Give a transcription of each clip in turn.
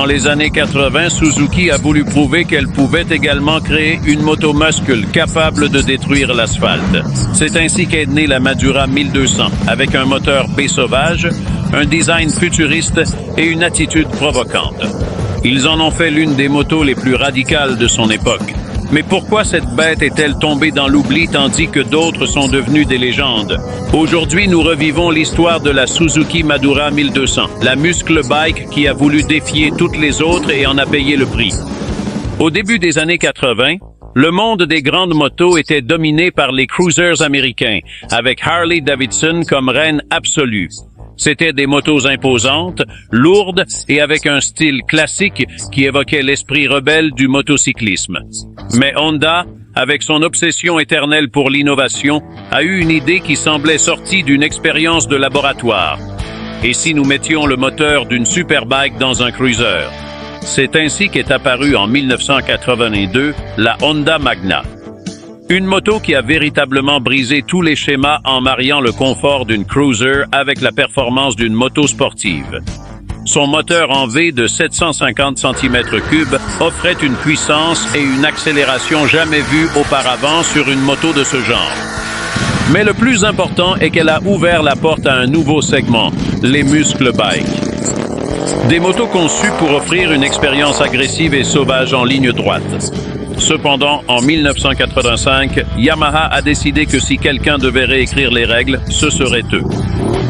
les années 80, Suzuki a voulu prouver qu'elle pouvait également créer une moto muscle capable de détruire l'asphalte. C'est ainsi qu'est née la Madura 1200, avec un moteur B sauvage, un design futuriste et une attitude provocante. Ils en ont fait l'une des motos les plus radicales de son époque. Mais pourquoi cette bête est-elle tombée dans l'oubli tandis que d'autres sont devenues des légendes? Aujourd'hui, nous revivons l'histoire de la Suzuki Madura 1200, la muscle bike qui a voulu défier toutes les autres et en a payé le prix. Au début des années 80, le monde des grandes motos était dominé par les cruisers américains, avec Harley Davidson comme reine absolue. C'étaient des motos imposantes, lourdes et avec un style classique qui évoquait l'esprit rebelle du motocyclisme. Mais Honda, avec son obsession éternelle pour l'innovation, a eu une idée qui semblait sortie d'une expérience de laboratoire. Et si nous mettions le moteur d'une superbike dans un cruiser? C'est ainsi qu'est apparue en 1982 la Honda Magna. Une moto qui a véritablement brisé tous les schémas en mariant le confort d'une cruiser avec la performance d'une moto sportive. Son moteur en V de 750 cm3 offrait une puissance et une accélération jamais vues auparavant sur une moto de ce genre. Mais le plus important est qu'elle a ouvert la porte à un nouveau segment, les muscle bikes. Des motos conçues pour offrir une expérience agressive et sauvage en ligne droite. Cependant, en 1985, Yamaha a décidé que si quelqu'un devait réécrire les règles, ce serait eux.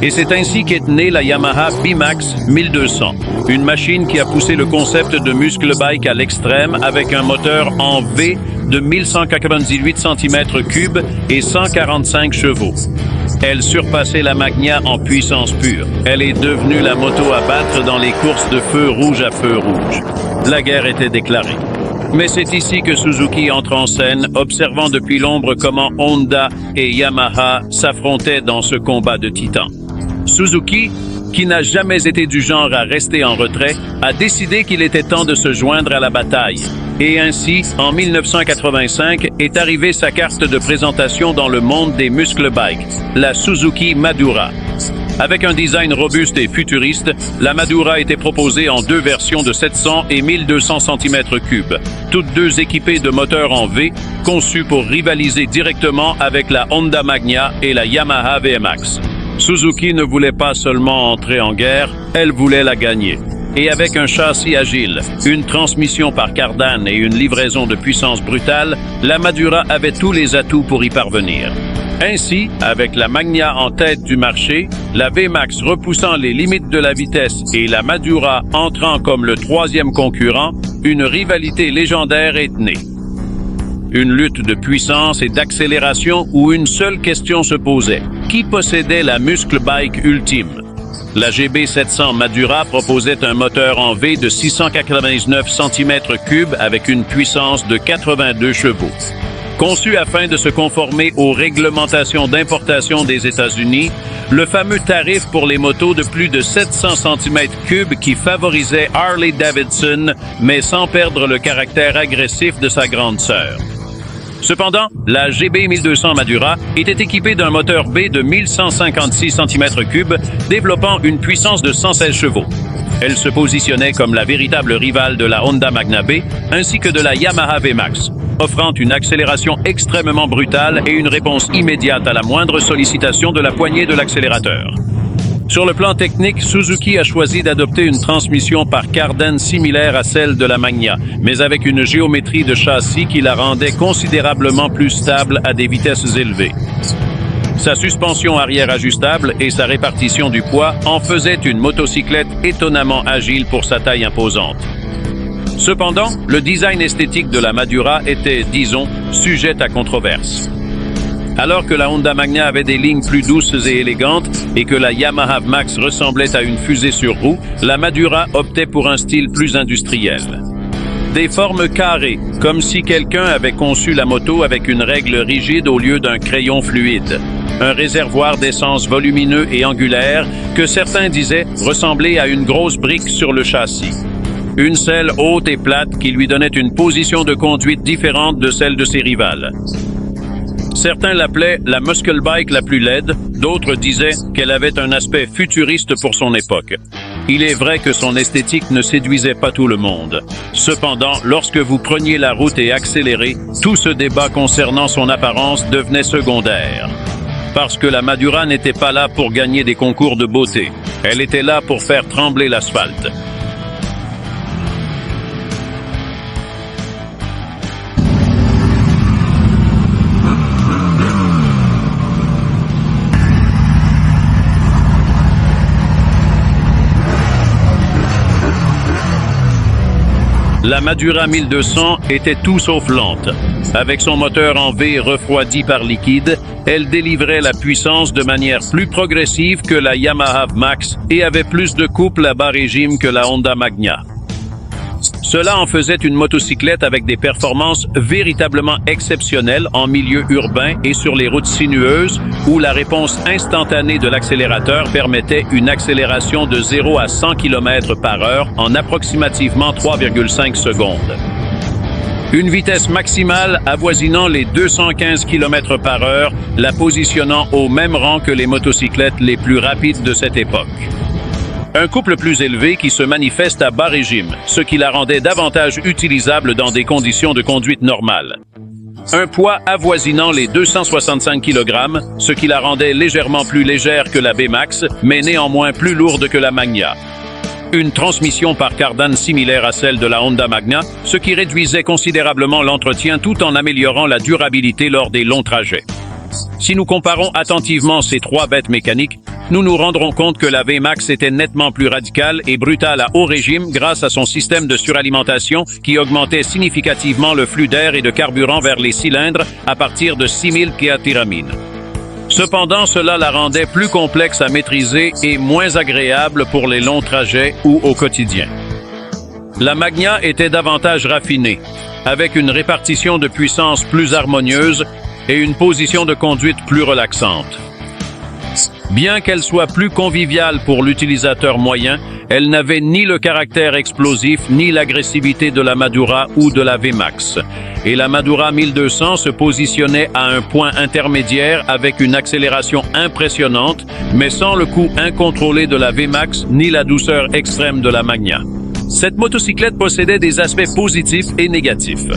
Et c'est ainsi qu'est née la Yamaha B-Max 1200, une machine qui a poussé le concept de muscle bike à l'extrême avec un moteur en V de 1198 cm3 et 145 chevaux. Elle surpassait la Magna en puissance pure. Elle est devenue la moto à battre dans les courses de feu rouge à feu rouge. La guerre était déclarée. Mais c'est ici que Suzuki entre en scène, observant depuis l'ombre comment Honda et Yamaha s'affrontaient dans ce combat de titans. Suzuki, qui n'a jamais été du genre à rester en retrait, a décidé qu'il était temps de se joindre à la bataille. Et ainsi, en 1985, est arrivée sa carte de présentation dans le monde des muscle bikes, la Suzuki Madura. Avec un design robuste et futuriste, la Madura était proposée en deux versions de 700 et 1200 cm3, toutes deux équipées de moteurs en V, conçus pour rivaliser directement avec la Honda Magna et la Yamaha VMAX. Suzuki ne voulait pas seulement entrer en guerre, elle voulait la gagner. Et avec un châssis agile, une transmission par cardane et une livraison de puissance brutale, la Madura avait tous les atouts pour y parvenir. Ainsi, avec la Magna en tête du marché, la VMAX repoussant les limites de la vitesse et la Madura entrant comme le troisième concurrent, une rivalité légendaire est née. Une lutte de puissance et d'accélération où une seule question se posait. Qui possédait la muscle bike ultime? La GB700 Madura proposait un moteur en V de 699 cm3 avec une puissance de 82 chevaux. Conçu afin de se conformer aux réglementations d'importation des États-Unis, le fameux tarif pour les motos de plus de 700 cm3 qui favorisait Harley Davidson, mais sans perdre le caractère agressif de sa grande sœur. Cependant, la GB 1200 Madura était équipée d'un moteur B de 1156 cm3, développant une puissance de 116 chevaux. Elle se positionnait comme la véritable rivale de la Honda Magna B, ainsi que de la Yamaha VMAX, offrant une accélération extrêmement brutale et une réponse immédiate à la moindre sollicitation de la poignée de l'accélérateur. Sur le plan technique, Suzuki a choisi d'adopter une transmission par cardane similaire à celle de la Magna, mais avec une géométrie de châssis qui la rendait considérablement plus stable à des vitesses élevées. Sa suspension arrière ajustable et sa répartition du poids en faisaient une motocyclette étonnamment agile pour sa taille imposante. Cependant, le design esthétique de la Madura était, disons, sujet à controverse. Alors que la Honda Magna avait des lignes plus douces et élégantes et que la Yamaha VMAX ressemblait à une fusée sur roue, la Madura optait pour un style plus industriel. Des formes carrées, comme si quelqu'un avait conçu la moto avec une règle rigide au lieu d'un crayon fluide. Un réservoir d'essence volumineux et angulaire que certains disaient ressembler à une grosse brique sur le châssis. Une selle haute et plate qui lui donnait une position de conduite différente de celle de ses rivales. Certains l'appelaient la muscle bike la plus laide, d'autres disaient qu'elle avait un aspect futuriste pour son époque. Il est vrai que son esthétique ne séduisait pas tout le monde. Cependant, lorsque vous preniez la route et accélérez, tout ce débat concernant son apparence devenait secondaire. Parce que la Madura n'était pas là pour gagner des concours de beauté. Elle était là pour faire trembler l'asphalte. La Madura 1200 était tout sauf lente. Avec son moteur en V refroidi par liquide, elle délivrait la puissance de manière plus progressive que la Yamaha Max et avait plus de couple à bas régime que la Honda Magna. Cela en faisait une motocyclette avec des performances véritablement exceptionnelles en milieu urbain et sur les routes sinueuses où la réponse instantanée de l'accélérateur permettait une accélération de 0 à 100 km/h en approximativement 3,5 secondes. Une vitesse maximale avoisinant les 215 km/h, la positionnant au même rang que les motocyclettes les plus rapides de cette époque. Un couple plus élevé qui se manifeste à bas régime, ce qui la rendait davantage utilisable dans des conditions de conduite normales. Un poids avoisinant les 265 kg, ce qui la rendait légèrement plus légère que la B-Max, mais néanmoins plus lourde que la Magna. Une transmission par cardan similaire à celle de la Honda Magna, ce qui réduisait considérablement l'entretien tout en améliorant la durabilité lors des longs trajets. Si nous comparons attentivement ces trois bêtes mécaniques, nous nous rendrons compte que la V-Max était nettement plus radicale et brutale à haut régime grâce à son système de suralimentation qui augmentait significativement le flux d'air et de carburant vers les cylindres à partir de 6000 kTyramine. Cependant, cela la rendait plus complexe à maîtriser et moins agréable pour les longs trajets ou au quotidien. La Magna était davantage raffinée, avec une répartition de puissance plus harmonieuse et une position de conduite plus relaxante. Bien qu'elle soit plus conviviale pour l'utilisateur moyen, elle n'avait ni le caractère explosif ni l'agressivité de la Madura ou de la V-Max. Et la Madura 1200 se positionnait à un point intermédiaire avec une accélération impressionnante, mais sans le coup incontrôlé de la V-Max ni la douceur extrême de la Magna. Cette motocyclette possédait des aspects positifs et négatifs.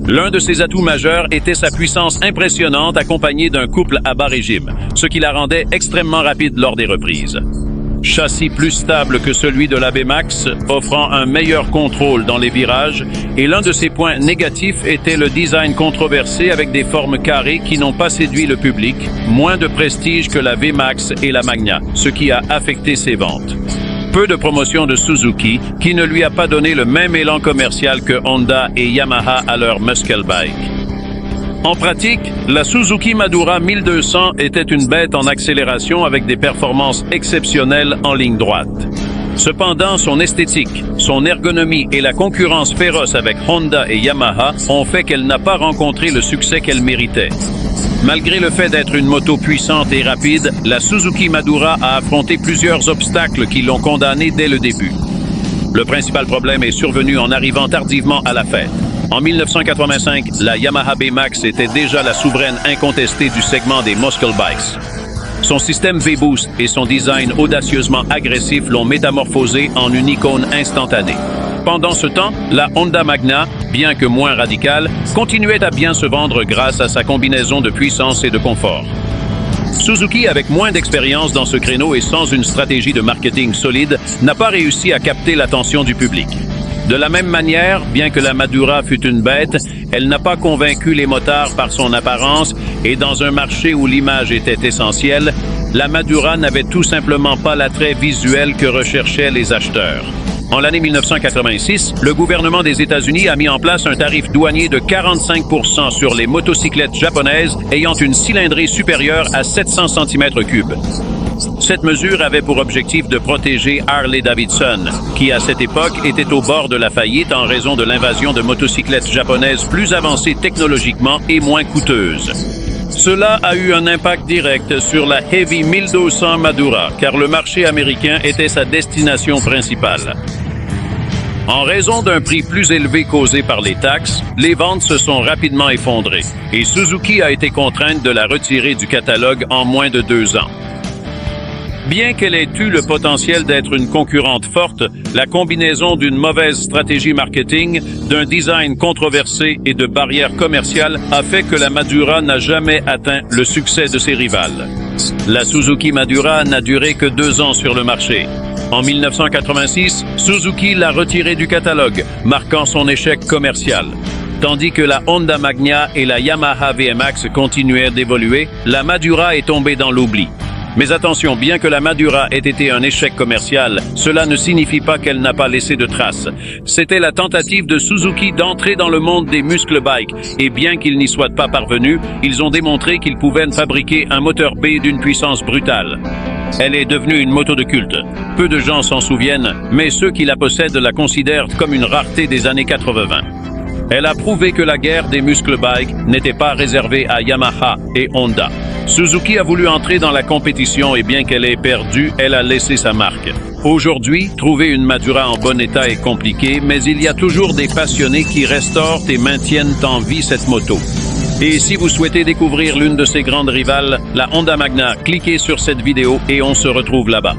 L'un de ses atouts majeurs était sa puissance impressionnante accompagnée d'un couple à bas régime, ce qui la rendait extrêmement rapide lors des reprises. Châssis plus stable que celui de la B-Max, offrant un meilleur contrôle dans les virages, et l'un de ses points négatifs était le design controversé avec des formes carrées qui n'ont pas séduit le public, moins de prestige que la V-Max et la Magna, ce qui a affecté ses ventes. Peu de promotion de Suzuki, qui ne lui a pas donné le même élan commercial que Honda et Yamaha à leur muscle bike. En pratique, la Suzuki Madura 1200 était une bête en accélération avec des performances exceptionnelles en ligne droite. Cependant, son esthétique, son ergonomie et la concurrence féroce avec Honda et Yamaha ont fait qu'elle n'a pas rencontré le succès qu'elle méritait. Malgré le fait d'être une moto puissante et rapide, la Suzuki Madura a affronté plusieurs obstacles qui l'ont condamnée dès le début. Le principal problème est survenu en arrivant tardivement à la fête. En 1985, la Yamaha B-Max était déjà la souveraine incontestée du segment des muscle bikes. Son système V-Boost et son design audacieusement agressif l'ont métamorphosé en une icône instantanée. Pendant ce temps, la Honda Magna, bien que moins radicale, continuait à bien se vendre grâce à sa combinaison de puissance et de confort. Suzuki, avec moins d'expérience dans ce créneau et sans une stratégie de marketing solide, n'a pas réussi à capter l'attention du public. De la même manière, bien que la Madura fût une bête, elle n'a pas convaincu les motards par son apparence et dans un marché où l'image était essentielle, la Madura n'avait tout simplement pas l'attrait visuel que recherchaient les acheteurs. En l'année 1986, le gouvernement des États-Unis a mis en place un tarif douanier de 45% sur les motocyclettes japonaises ayant une cylindrée supérieure à 700 cm3. Cette mesure avait pour objectif de protéger Harley-Davidson, qui à cette époque était au bord de la faillite en raison de l'invasion de motocyclettes japonaises plus avancées technologiquement et moins coûteuses. Cela a eu un impact direct sur la Heavy 1200 Madura, car le marché américain était sa destination principale. En raison d'un prix plus élevé causé par les taxes, les ventes se sont rapidement effondrées et Suzuki a été contrainte de la retirer du catalogue en moins de 2 ans. Bien qu'elle ait eu le potentiel d'être une concurrente forte, la combinaison d'une mauvaise stratégie marketing, d'un design controversé et de barrières commerciales a fait que la Madura n'a jamais atteint le succès de ses rivales. La Suzuki Madura n'a duré que 2 ans sur le marché. En 1986, Suzuki l'a retirée du catalogue, marquant son échec commercial. Tandis que la Honda Magna et la Yamaha VMAX continuèrent d'évoluer, la Madura est tombée dans l'oubli. Mais attention, bien que la Madura ait été un échec commercial, cela ne signifie pas qu'elle n'a pas laissé de traces. C'était la tentative de Suzuki d'entrer dans le monde des muscle bikes, et bien qu'ils n'y soient pas parvenus, ils ont démontré qu'ils pouvaient fabriquer un moteur B d'une puissance brutale. Elle est devenue une moto de culte. Peu de gens s'en souviennent, mais ceux qui la possèdent la considèrent comme une rareté des années 80. Elle a prouvé que la guerre des muscle bikes n'était pas réservée à Yamaha et Honda. Suzuki a voulu entrer dans la compétition et bien qu'elle ait perdu, elle a laissé sa marque. Aujourd'hui, trouver une Madura en bon état est compliqué, mais il y a toujours des passionnés qui restaurent et maintiennent en vie cette moto. Et si vous souhaitez découvrir l'une de ces grandes rivales, la Honda Magna, cliquez sur cette vidéo et on se retrouve là-bas.